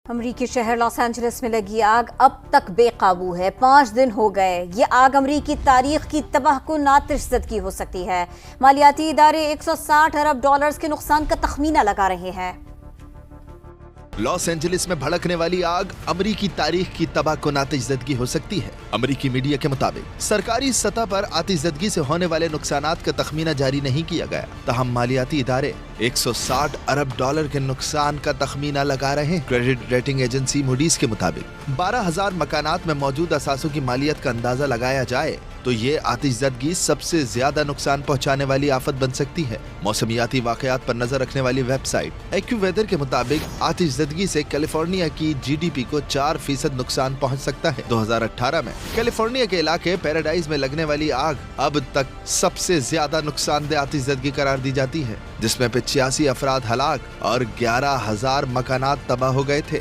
امریکی شہر Los Angeles میں لگی آگ اب تک بے قابو ہے۔ 5 دن ہو گئے۔ یہ آگ امریکی تاریخ کی تباہ کن آتش زدگی ہو سکتی ہے۔ مالیاتی ادارے 160 ارب ڈالرز کے نقصان کا تخمینہ لگا رہے ہیں۔ لاس اینجلس میں بھڑکنے والی آگ امریکی تاریخ کی تباہ کن آتش زدگی ہو سکتی ہے۔ امریکی میڈیا کے مطابق سرکاری سطح پر آتش زدگی سے ہونے والے نقصانات کا تخمینہ جاری نہیں کیا گیا، تاہم مالیاتی ادارے 160 ارب ڈالر کے نقصان کا تخمینہ لگا رہے ہیں۔ کریڈٹ ریٹنگ ایجنسی موڈیز کے مطابق 12,000 مکانات میں موجود اثاثوں کی مالیت کا اندازہ لگایا جائے تو یہ آتش زدگی سب سے زیادہ نقصان پہنچانے والی آفت بن سکتی ہے۔ موسمیاتی واقعات پر نظر رکھنے والی ویب سائٹ ایکو ویدر کے مطابق آتش زدگی سے کیلیفورنیا کی جی ڈی پی کو 4% نقصان پہنچ سکتا ہے۔ 2018 میں کیلیفورنیا کے علاقے پیراڈائز میں لگنے والی آگ اب تک سب سے زیادہ نقصان دہ آتش زدگی قرار دی جاتی ہے، جس میں 85 افراد ہلاک اور 11,000 مکانات تباہ ہو گئے تھے۔